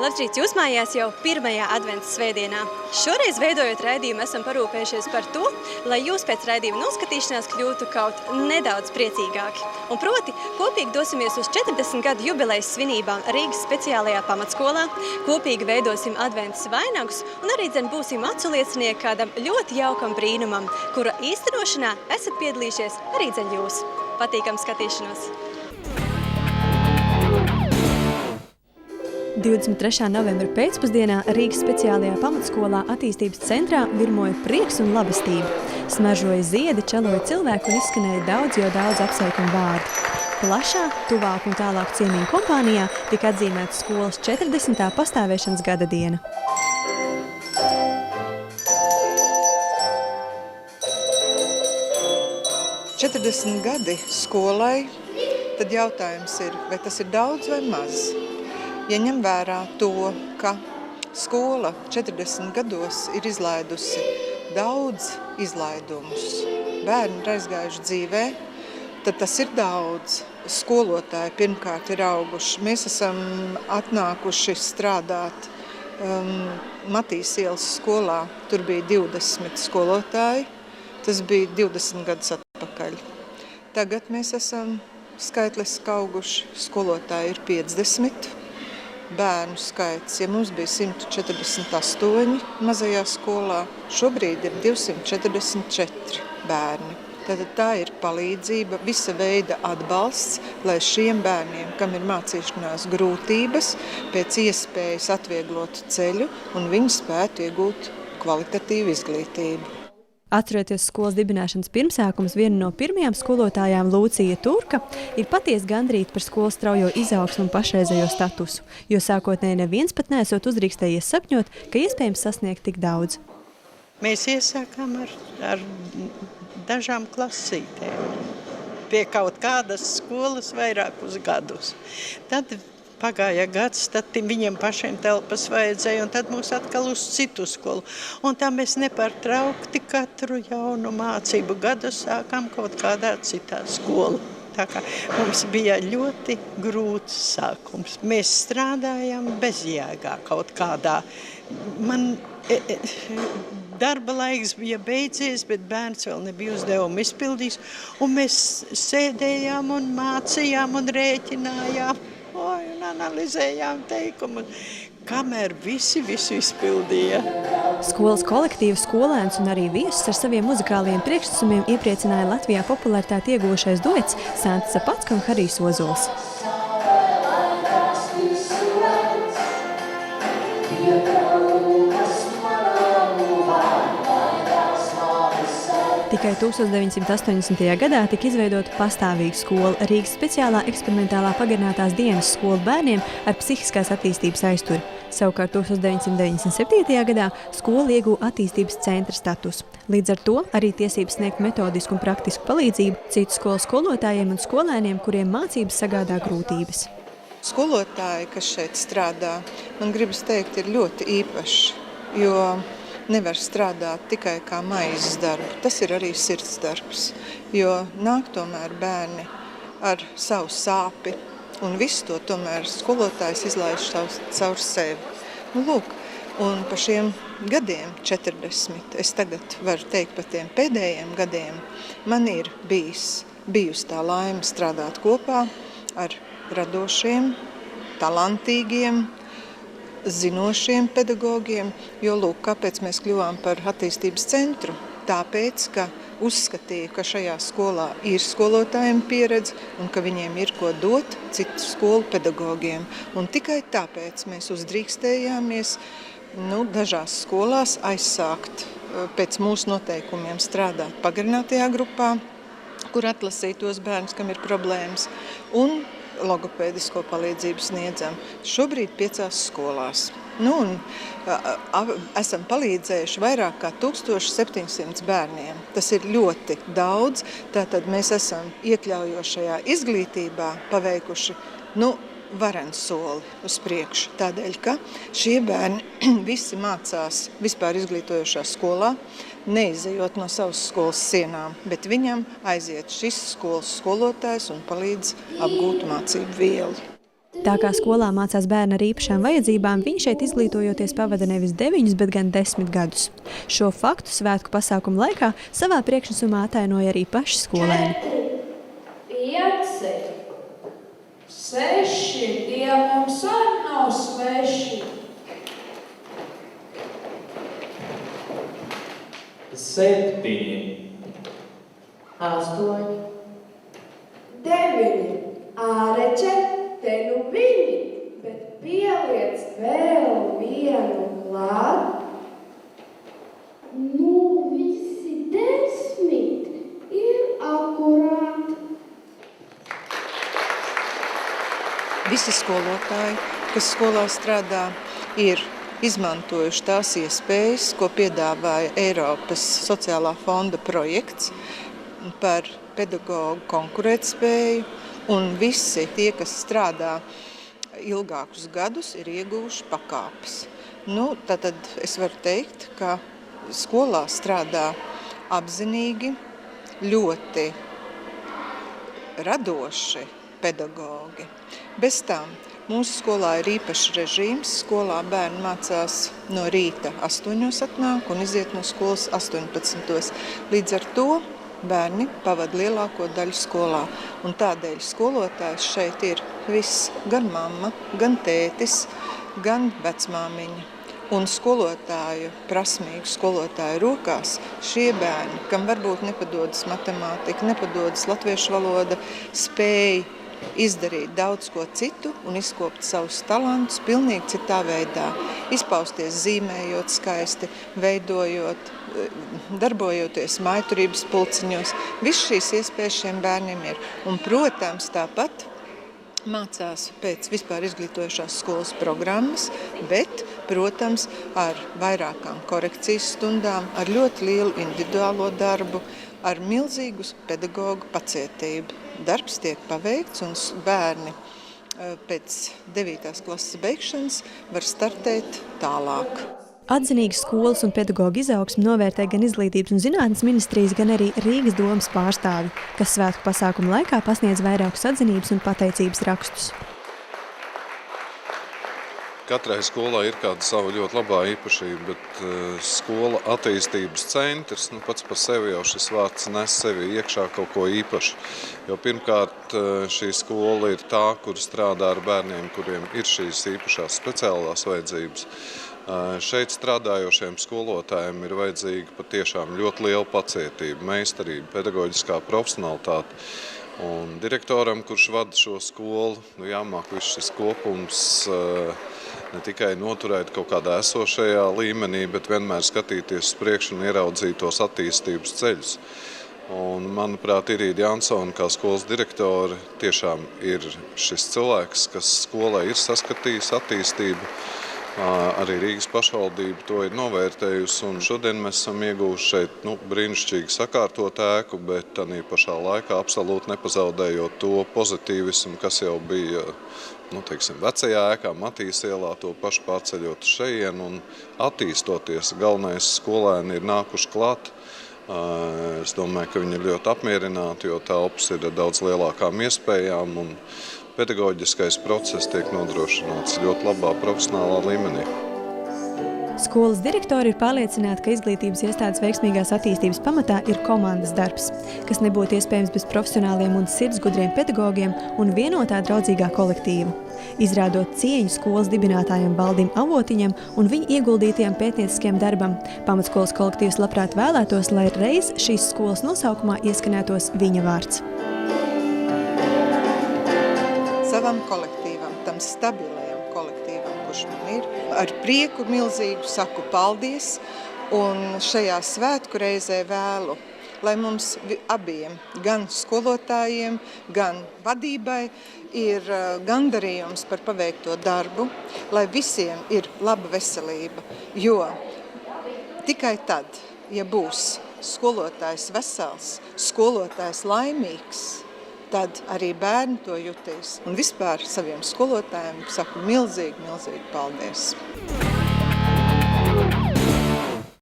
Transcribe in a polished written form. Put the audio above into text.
Labdrīt, jūs mājās jau pirmajā adventas svētdienā. Šoreiz veidojot raidījumu esam parūpējušies par to, lai jūs pēc raidījuma noskatīšanās kļūtu kaut nedaudz priecīgāki. Un proti, kopīgi dosimies uz 40 gadu jubilejas svinībām Rīgas speciālajā pamatskolā, kopīgi veidosim adventas vainagus un arī būsim aculiecinieki kādam ļoti jaukam brīnumam, kura īstenošanā esat piedalījušies arī jūs. Patīkam skatīšanos! 23. novembra pēcpusdienā Rīgas speciālajā pamatskolā attīstības centrā virmoja prieks un labestība. Smaržoja ziedi, čeloja cilvēku un izskanēja daudz apsveikumu vārdu. Plašā, tuvāk un tālāk ciemiņu kompānijā tika atzīmēta skolas 40. pastāvēšanas gada diena. "40 gadi skolai, tad jautājums ir, vai tas ir daudz vai maz? Ja ņem vērā to, ka skola 40 gados ir izlaidusi daudz izlaidumus, bērni ir aizgājuši dzīvē, tad tas ir daudz. Skolotāji pirmkārt ir auguši. Mēs esam atnākuši strādāt Matīs ielas skolā. Tur bija 20 skolotāji. Tas bija 20 gadus atpakaļ. Tagad mēs esam skaitliski auguši. Skolotāji ir 50. Bērnu skaits, ja mums bija 148 mazajā skolā, šobrīd ir 244 bērni. Tātad tā ir palīdzība, visa veida atbalsts, lai šiem bērniem, kam ir mācīšanās grūtības, pēc iespējas atvieglotu ceļu un viņi spētu iegūt kvalitatīvu izglītību. Atceroties skolas dibināšanas pirmsākums, viena no pirmajām skolotājām Lūcija Turka ir patiesi gandrīta par skolas straujo izaugsmu un pašreizējo statusu, jo sākotnēji neviens pat neesot uzdrīkstējies sapņot, ka iespējams sasniegt tik daudz. Mēs iesākām ar dažām klasītēm pie kaut kādas skolas vairākus gadus. Tad pagāja gads, tad viņiem pašiem telpas vajadzēja, un tad mūs atkal uz citu skolu. Un tā mēs nepārtraukti katru jaunu mācību gadu sākām kaut kādā citā skolā. Tā kā mums bija ļoti grūts sākums. Mēs strādājām bezjēgā kaut kādā. Darba laiks bija beidzies, bet bērns vēl nebija uzdevumu izpildījis, un mēs sēdējām un mācījām un rēķinājām. Un analizējām teikumu, kamēr visu izpildīja. Skolas kolektīva, skolēns un arī viesus ar saviem muzikālajiem priekšnesumiem iepriecināja Latvijā popularitāti ieguvušais duets Santa Sapatska un Harijs Ozols. Tikai 1980. gadā tika izveidota pastāvīga skola Rīgas speciālā eksperimentālā pagarinātās dienas skola bērniem ar psihiskās attīstības aizturi. Savukārt 1997. gadā skola ieguva attīstības centra statusu. Līdz ar to arī tiesības sniegt metodisku un praktisku palīdzību citu skolu skolotājiem un skolēniem, kuriem mācības sagādā grūtības. Skolotāji, kas šeit strādā, man gribas teikt, ir ļoti īpaši, jo nevar strādāt tikai kā maizes darbu. Tas ir arī sirds darbs, jo nāk tomēr bērni ar savu sāpi, un visu to tomēr skolotājs izlaiž caur sevi. Lūk, un pa šiem gadiem 40, es tagad varu teikt par tiem pēdējiem gadiem, man ir bijusi tā laime strādāt kopā ar radošiem, talantīgiem, zinošiem pedagogiem, jo, lūk, kāpēc mēs kļuvām par attīstības centru? Tāpēc, ka uzskatīju, ka šajā skolā ir skolotājiem pieredze un ka viņiem ir ko dot citu skolu pedagogiem. Un tikai tāpēc mēs uzdrīkstējāmies dažās skolās aizsākt pēc mūsu noteikumiem strādāt pagarinātajā grupā, kur atlasīt tos bērnus, kam ir problēmas, un logopēdisko palīdzību sniedzam. Šobrīd 5 skolās. Esam palīdzējuši vairāk kā 1700 bērniem. Tas ir ļoti daudz. Tātad mēs esam iekļaujošajā izglītībā paveikuši varenu soli uz priekšu. Tādēļ, ka šie bērni visi mācās vispār izglītojošā skolā, neizejot no savas skolas sienām, bet viņam aiziet šis skolas skolotājs un palīdz apgūt mācību vielu. Tā kā skolā mācās bērni ar īpašām vajadzībām, viņi šeit izglītojoties pavada nevis 9, bet gan 10 gadus. Šo faktu svētku pasākumu laikā savā priekšnesumā atainoja arī paši skolēni. 4, 5, 6, tie mums arī nav sveši. 7, 8, 9, āreče, te nu viņi, bet pieliec vēl vienu klāt. Nu, visi 10 ir akurāti. Visi skolotāji, kas skolā strādā, ir izmantojuši tās iespējas, ko piedāvāja Eiropas sociālā fonda projekts par pedagoģu konkurētspēju, un visi tie, kas strādā ilgākus gadus, ir ieguvuši pakāpes. Tātad es varu teikt, ka skolā strādā apzinīgi, ļoti radoši pedagoģi. Bez tām mūsu skolā ir īpašs režīms. Skolā bērni mācās no rīta 8 atnāk un iziet no skolas 18. Līdz ar to bērni pavada lielāko daļu skolā. Un tādēļ skolotājs šeit ir viss, gan mamma, gan tētis, gan vecmāmiņa. Un skolotāju, prasmīgu skolotāju rokās šie bērni, kam varbūt nepadodas matemātika, nepadodas latviešu valoda, spēj izdarīt daudz ko citu un izkopt savus talantus pilnīgi citā veidā. Izpausties zīmējot skaisti, veidojot, darbojoties mājturības pulciņos. Viss šīs iespējas šiem bērniem ir. Un, protams, tāpat mācās pēc vispār izglītojošās skolas programmas, bet, protams, ar vairākām korekcijas stundām, ar ļoti lielu individuālo darbu, ar milzīgu pedagogu pacietību. Darbs tiek paveikts un bērni pēc 9. klases beigšanas var startēt tālāk. Atzinīgi skolas un pedagoģu izaugsmi novērtē gan Izglītības un zinātnes ministrijas, gan arī Rīgas domas pārstāvi, kas svētku pasākumu laikā pasniedz vairākus atzinības un pateicības rakstus. Katrai skolai ir kāda sava ļoti labā īpašība, bet skola attīstības centrs, pats par sevi jau šis vārds nes sevi iekšā kaut ko īpašu. Jo pirmkārt šī skola ir tā, kur strādā ar bērniem, kuriem ir šīs īpašās speciālās vajadzības. Šeit strādājošiem skolotājiem ir vajadzīga patiešām ļoti liela pacietība, meistarība, pedagoģiskā profesionalitāte. Un direktoram, kurš vada šo skolu, jāmāk viss šis kopums ne tikai noturēt kaut kādā esošajā līmenī, bet vienmēr skatīties uz priekšu un ieraudzīt tos attīstības ceļus. Un, manuprāt, Irīda Jansone, kā skolas direktore, tiešām ir šis cilvēks, kas skolai ir saskatījis attīstību. Arī Rīgas pašvaldība to ir novērtējusi, un šodien mēs esam ieguvuši šeit brīnišķīgi sakārtot ēku, bet tādā pašā laikā absolūti nepazaudējot to pozitīvismu, kas jau bija vecajā ēkā, Matīs ielā, to pašu pārceļot šeien un attīstoties. Galvenais skolēni ir nākuši klāt. Es domāju, ka viņi ir ļoti apmierināti, jo telpas ir daudz lielākām iespējām un pedagoģiskais process tiek nodrošināts ļoti labā profesionālā līmenī. Skolas direktori ir pārliecināti, ka izglītības iestādes veiksmīgās attīstības pamatā ir komandas darbs, kas nebūtu iespējams bez profesionāliem un sirdsgudriem pedagogiem un vienotā draudzīgā kolektīva. Izrādot cieņu skolas dibinātājam Baldim Avotiņam un viņa ieguldītajam pētnieciskiem darbam, pamatskolas kolektīvs labprāt vēlētos, lai reiz šīs skolas nosaukumā ieskanētos viņa vārds. Savam kolektīvam, tam stabilajam kolektīvam, kurš man ir, ar prieku milzīgu saku paldies un šajā svētku reizē vēlu, lai mums abiem, gan skolotājiem, gan vadībai, ir gandarījums par paveikto darbu, lai visiem ir laba veselība, jo tikai tad, ja būs skolotājs vesels, skolotājs laimīgs, tad arī bērni to jutīs. Un vispār saviem skolotājiem saku milzīgi paldies.